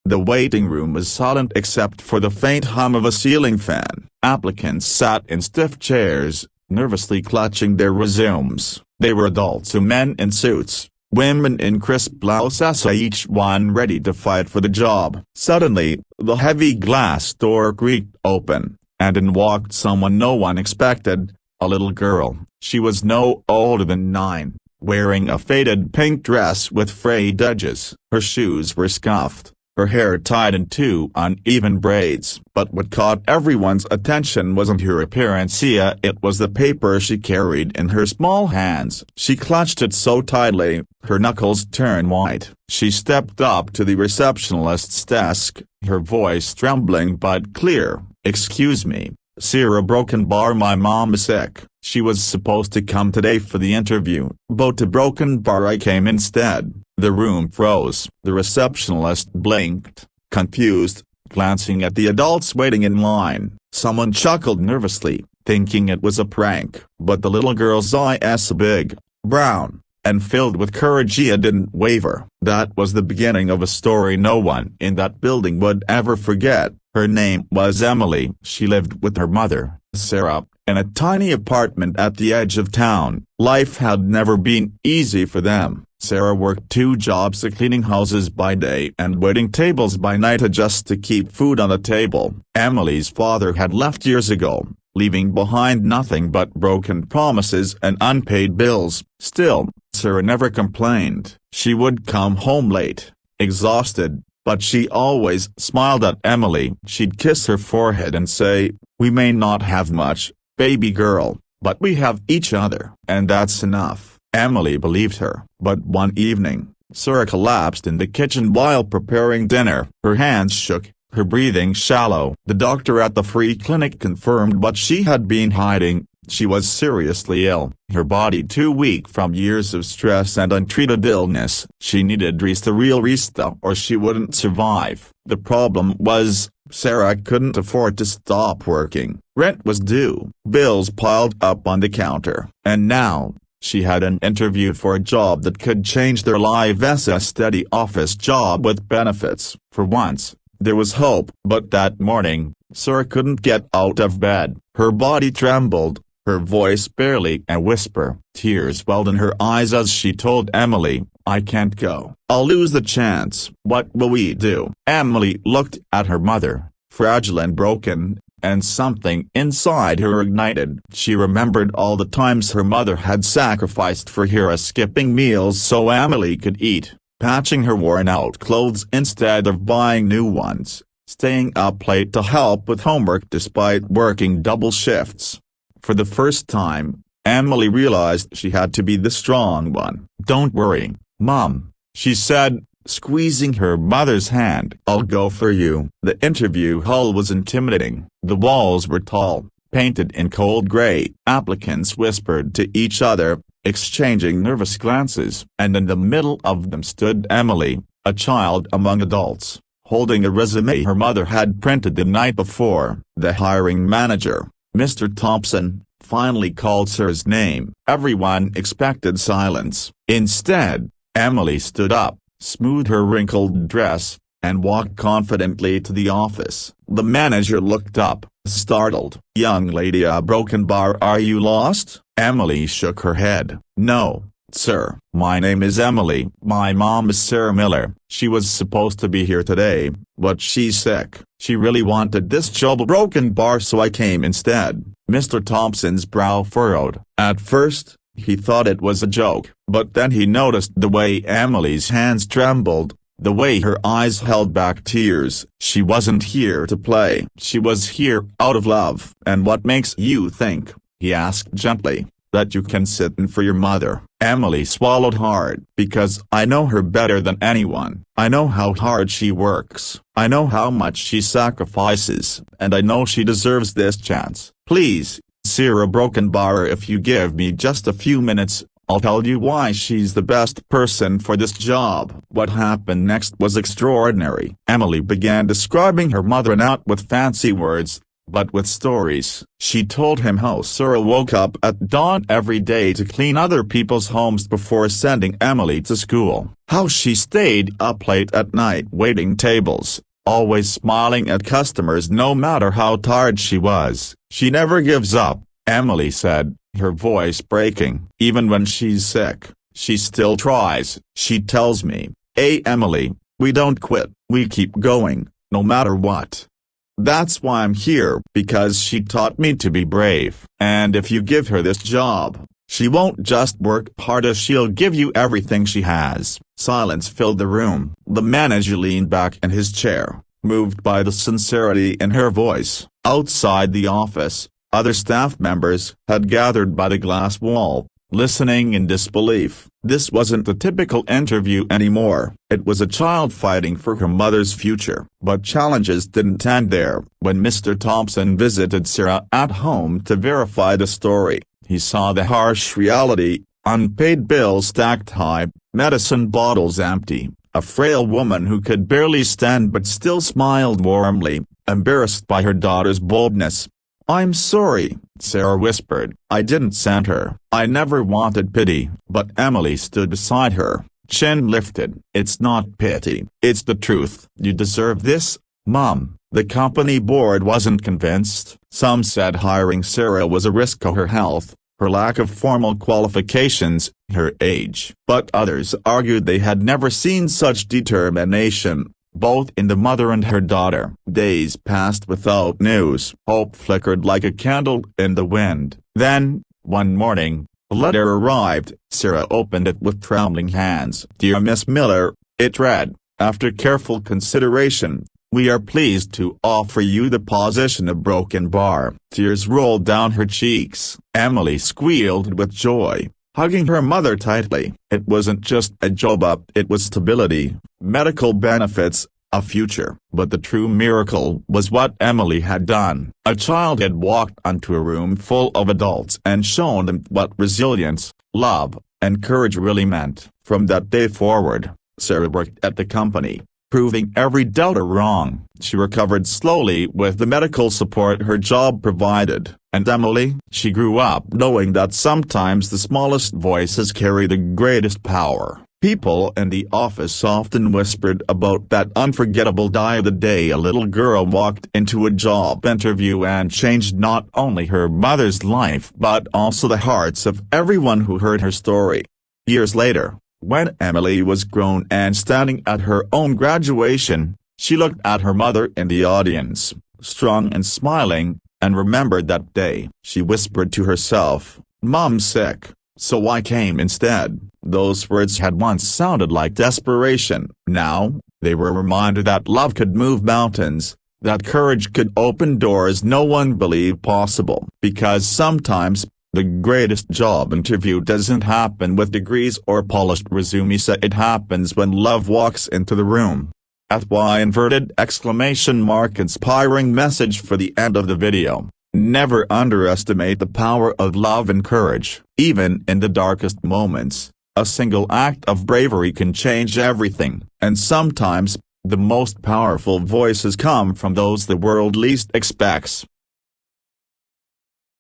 The waiting room was silent except for the faint hum of a ceiling fan. Applicants sat in stiff chairs, nervously clutching their resumes. They were adults, men in suits, women in crisp blouses, each one ready to fight for the job. Suddenly, the heavy glass door creaked open, and in walked someone no one expected, a little girl. She was no older than 9, wearing a faded pink dress with frayed edges. Her shoes were scuffed, her hair tied in 2 uneven braids. But what caught everyone's attention wasn't her appearance, it was the paper she carried in her small hands. She clutched it so tightly, her knuckles turned white. She stepped up to the receptionist's desk, her voice trembling but clear. "Excuse me, Sarah Broken Bar, my mom is sick. She was supposed to come today for the interview, but to Broken Bar I came instead." The room froze. The receptionist blinked, confused, glancing at the adults waiting in line. Someone chuckled nervously, thinking it was a prank. But the little girl's eyes, big, brown, and filled with courage, didn't waver. That was the beginning of a story no one in that building would ever forget. Her name was Emily. She lived with her mother, Sarah, in a tiny apartment at the edge of town. Life had never been easy for them. Sarah worked 2 jobs, cleaning houses by day and waiting tables by night, just to keep food on the table. Emily's father had left years ago, leaving behind nothing but broken promises and unpaid bills. Still, Sarah never complained. She would come home late, exhausted, but she always smiled at Emily. She'd kiss her forehead and say, "We may not have much, baby girl, but we have each other, and that's enough." Emily believed her. But one evening, Sarah collapsed in the kitchen while preparing dinner. Her hands shook, her breathing shallow. The doctor at the free clinic confirmed what she had been hiding. She was seriously ill, her body too weak from years of stress and untreated illness. She needed real rest or she wouldn't survive. The problem was, Sarah couldn't afford to stop working. Rent was due, bills piled up on the counter, and now, she had an interview for a job that could change their lives, a steady office job with benefits. For once, there was hope. But that morning, Sarah couldn't get out of bed. Her body trembled, her voice barely a whisper. Tears welled in her eyes as she told Emily, "I can't go. I'll lose the chance. What will we do?" Emily looked at her mother, fragile and broken, and something inside her ignited. She remembered all the times her mother had sacrificed for her, skipping meals so Emily could eat, patching her worn-out clothes instead of buying new ones, staying up late to help with homework despite working double shifts. For the first time, Emily realized she had to be the strong one. "Don't worry, Mom," she said, squeezing her mother's hand. "I'll go for you." The interview hall was intimidating. The walls were tall, painted in cold gray. Applicants whispered to each other, exchanging nervous glances. And in the middle of them stood Emily, a child among adults, holding a resume her mother had printed the night before. The hiring manager, Mr. Thompson, finally called Sarah's name. Everyone expected silence. Instead, Emily stood up, smoothed her wrinkled dress, and walked confidently to the office. The manager looked up, startled. "Young lady, a Broken Bar, are you lost?" Emily shook her head. "No, sir. My name is Emily. My mom is Sarah Miller. She was supposed to be here today, but she's sick. She really wanted this job, Broken Bar, so I came instead." Mr. Thompson's brow furrowed. At first, he thought it was a joke, but then he noticed the way Emily's hands trembled, the way her eyes held back tears. She wasn't here to play. She was here out of love. "And what makes you think," he asked gently, "that you can sit in for your mother?" Emily swallowed hard. "Because I know her better than anyone. I know how hard she works. I know how much she sacrifices, and I know she deserves this chance. Please, Sarah Broken Bar, if you give me just a few minutes, I'll tell you why she's the best person for this job." What happened next was extraordinary. Emily began describing her mother, not with fancy words, but with stories. She told him how Sarah woke up at dawn every day to clean other people's homes before sending Emily to school, how she stayed up late at night waiting tables, always smiling at customers no matter how tired she was. She never gives up, Emily said, her voice breaking. Even when she's sick, she still tries. She tells me, "Hey Emily, we don't quit, we keep going, no matter what. That's why I'm here, because she taught me to be brave. And if you give her this job, she won't just work harder, she'll give you everything she has." Silence filled the room. The manager leaned back in his chair, moved by the sincerity in her voice. Outside the office, other staff members had gathered by the glass wall, listening in disbelief. This wasn't a typical interview anymore. It was a child fighting for her mother's future. But challenges didn't end there. When Mr. Thompson visited Sarah at home to verify the story, he saw the harsh reality: unpaid bills stacked high, medicine bottles empty, a frail woman who could barely stand but still smiled warmly, embarrassed by her daughter's boldness. "I'm sorry," Sarah whispered. "I didn't send her. I never wanted pity." But Emily stood beside her, chin lifted. "It's not pity, it's the truth. You deserve this, Mom." The company board wasn't convinced. Some said hiring Sarah was a risk to her health, her lack of formal qualifications, her age. But others argued they had never seen such determination, both in the mother and her daughter. Days passed without news. Hope flickered like a candle in the wind. Then, one morning, a letter arrived. Sarah opened it with trembling hands. "Dear Miss Miller," it read, "after careful consideration, we are pleased to offer you the position of broken bar." Tears rolled down her cheeks. Emily squealed with joy, hugging her mother tightly. It wasn't just a job up, it was stability, medical benefits, a future. But the true miracle was what Emily had done. A child had walked into a room full of adults and shown them what resilience, love, and courage really meant. From that day forward, Sarah worked at the company, proving every doubter wrong. She recovered slowly with the medical support her job provided. And Emily? She grew up knowing that sometimes the smallest voices carry the greatest power. People in the office often whispered about that unforgettable day a little girl walked into a job interview and changed not only her mother's life but also the hearts of everyone who heard her story. Years later, when Emily was grown and standing at her own graduation, she looked at her mother in the audience, strong and smiling, and remembered that day. She whispered to herself, "Mom's sick, so I came instead." Those words had once sounded like desperation. Now, they were a reminder that love could move mountains, that courage could open doors no one believed possible. Because sometimes, the greatest job interview doesn't happen with degrees or polished resumes. It happens when love walks into the room. Inspiring message for the end of the video. Never underestimate the power of love and courage. Even in the darkest moments, a single act of bravery can change everything. And sometimes, the most powerful voices come from those the world least expects.